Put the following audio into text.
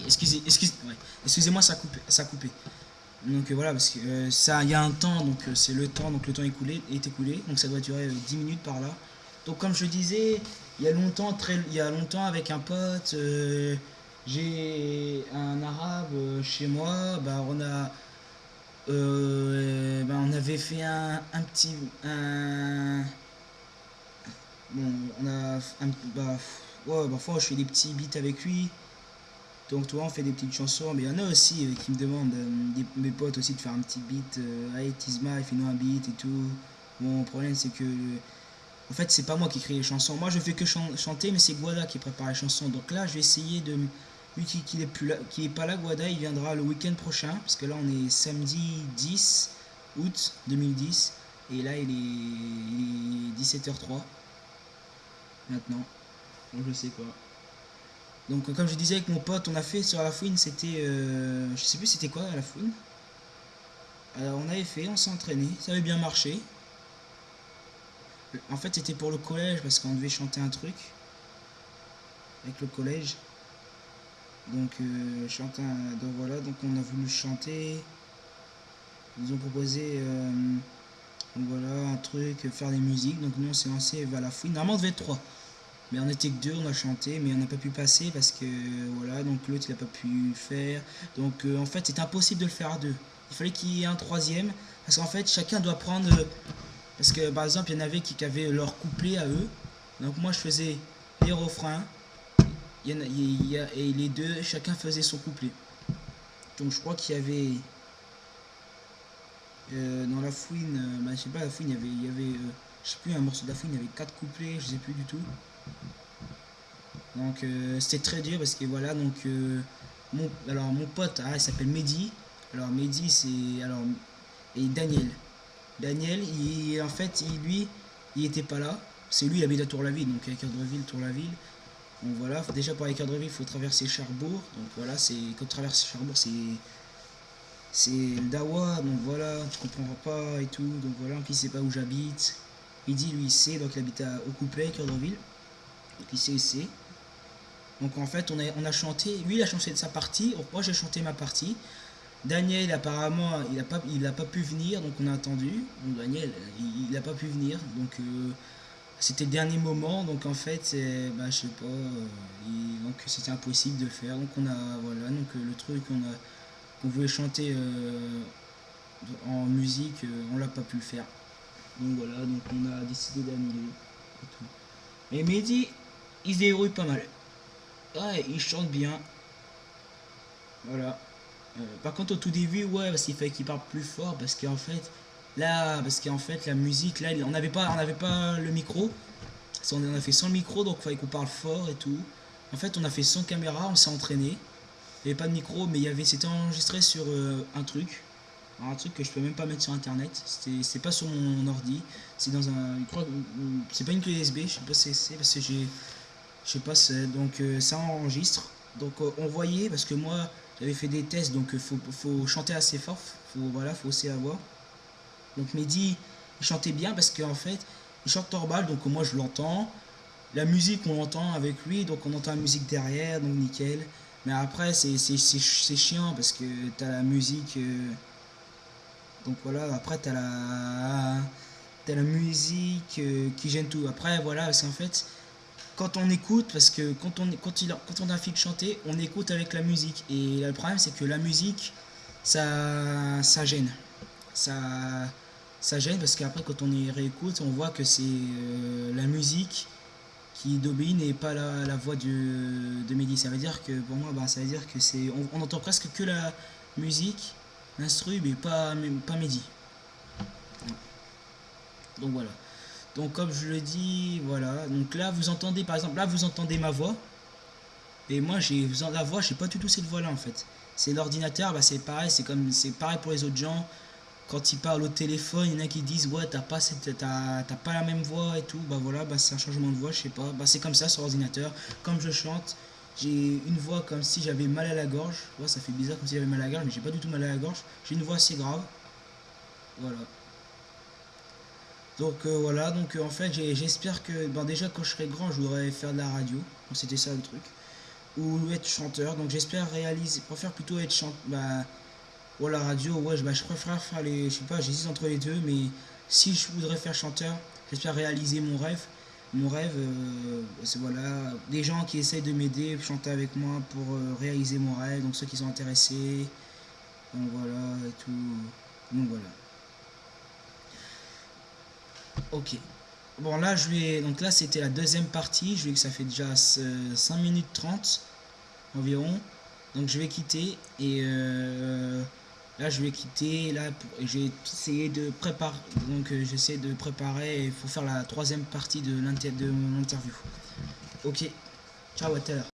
Excusez-moi, ça a coupé. Donc voilà, parce que ça, il y a un temps, donc c'est le temps, donc le temps est écoulé, donc ça doit durer 10 minutes par là. Donc comme je disais, il y a longtemps avec un pote, j'ai un arabe chez moi, on avait fait un petit, bon, on a, un, bah, ouais, parfois je fais des petits beats avec lui. Donc toi on fait des petites chansons, mais il y en a aussi qui me demandent, mes potes aussi, de faire un petit beat, hey Tizma, fais-nous un beat et tout. Bon, le problème c'est que, en fait c'est pas moi qui écris les chansons, moi je fais que chanter, mais c'est Guada qui prépare les chansons. Donc là je vais essayer de, lui qui est, plus là, qui est pas là, Guada, il viendra le week-end prochain, parce que là on est samedi 10 août 2010, et là il est 17h03 maintenant, donc je sais quoi. Donc comme je disais avec mon pote, on a fait sur la fouine, c'était, je sais plus c'était quoi la fouine. Alors on avait fait, on s'est entraîné, ça avait bien marché. En fait c'était pour le collège parce qu'on devait chanter un truc avec le collège. Donc donc voilà, donc on a voulu chanter. Ils nous ont proposé donc voilà un truc, faire des musiques. Donc nous on s'est lancé vers la fouine. Normalement on devait être trois. Mais on était que deux, on a chanté, mais on n'a pas pu passer parce que voilà, donc l'autre il a pas pu le faire. Donc en fait c'est impossible de le faire à deux. Il fallait qu'il y ait un troisième, parce qu'en fait chacun doit prendre, parce que par exemple il y en avait qui avaient leur couplet à eux. Donc moi je faisais les refrains, et les deux, chacun faisait son couplet. Donc je crois qu'il y avait dans la fouine, je sais pas, la fouine je sais plus, un morceau de la fouine, il y avait quatre couplets, je sais plus du tout. Donc c'était très dur parce que voilà, donc mon pote, il s'appelle Mehdi. Alors Mehdi c'est, alors, et Daniel. Daniel, en fait, lui, il était pas là. C'est lui, il habite à Tour-la-Ville, donc à Ardreville, Tour-la-Ville. Donc voilà, déjà pour aller à Ardreville, il faut traverser Cherbourg. Donc voilà, c'est quand tu traverses Cherbourg, c'est le Dawa, donc voilà, tu comprends pas et tout. Donc voilà, puis il sait pas où j'habite. Mehdi, lui, il sait, donc il habite au Couplet, à Ardreville. Donc il sait. Donc en fait, on a chanté, lui il a chanté de sa partie, moi j'ai chanté ma partie. Daniel apparemment il a pas pu venir, donc on a attendu. Donc Daniel il a pas pu venir, donc c'était le dernier moment, donc en fait je sais pas, donc c'était impossible de le faire. Donc on a voilà, donc le truc qu'on voulait chanter en musique, on l'a pas pu le faire. Donc voilà, donc on a décidé d'annuler et tout. Mais Mehdi il se débrouille pas mal. Ouais, il chante bien. Voilà. Par contre, au tout début, ouais, parce qu'il fallait qu'il parle plus fort, parce qu'en fait, la musique, là, on n'avait pas le micro. On a fait sans micro, donc il fallait qu'on parle fort et tout. En fait, on a fait sans caméra, on s'est entraîné. Il n'y avait pas de micro, mais c'était enregistré sur un truc. Alors, un truc que je peux même pas mettre sur internet. C'est pas sur mon ordi. C'est dans un. Je crois, c'est pas une clé USB, je sais pas si c'est, parce que je sais pas, donc ça enregistre. Donc on voyait, parce que moi j'avais fait des tests, donc faut chanter assez fort, faut aussi la voix. Donc Mehdi il chantait bien parce qu'en fait il chante normal, donc moi je l'entends. La musique on l'entend avec lui, donc on entend la musique derrière, donc nickel. Mais après c'est chiant parce que t'as la musique, donc voilà, après t'as la musique qui gêne tout. Après voilà, c'est en fait quand on écoute, parce que quand on a fini de chanter, on écoute avec la musique. Et là, le problème, c'est que la musique, ça gêne. Ça, ça gêne parce qu'après, quand on y réécoute, on voit que c'est la musique qui domine et pas la voix de Mehdi. Ça veut dire que, pour moi, ça veut dire que on entend presque que la musique, l'instru, mais pas Mehdi. Donc voilà. Donc comme je le dis, voilà. Donc là vous entendez par exemple, là vous entendez ma voix. Et moi la voix, j'ai pas du tout cette voix là en fait. C'est l'ordinateur, c'est pareil, c'est pareil pour les autres gens. Quand ils parlent au téléphone, il y en a qui disent ouais t'as pas la même voix et tout. Bah voilà, c'est un changement de voix, je sais pas. C'est comme ça sur l'ordinateur. Comme je chante, j'ai une voix comme si j'avais mal à la gorge. Ouais, ça fait bizarre comme si j'avais mal à la gorge, mais j'ai pas du tout mal à la gorge. J'ai une voix assez grave. Voilà. Donc voilà, donc en fait j'espère que déjà quand je serai grand je voudrais faire de la radio. Donc c'était ça le truc. ou être chanteur. Donc j'espère réaliser, préfère plutôt être chanteur, bah, ou à la radio. Ouais, je préfère faire les, je sais pas, j'hésite entre les deux, mais si je voudrais faire chanteur, j'espère réaliser mon rêve. Mon rêve, c'est voilà, des gens qui essayent de m'aider, chanter avec moi pour réaliser mon rêve, donc ceux qui sont intéressés, donc voilà, et tout. Donc voilà. Ok. Bon là je vais. Donc là c'était la deuxième partie. Je vais que ça fait déjà 5 minutes 30 environ. Donc je vais quitter. Et là je vais quitter. Là et j'ai essayé de préparer. Donc j'essaie de préparer. Il faut faire la troisième partie de mon interview. Ok. Ciao, à tout à l'heure.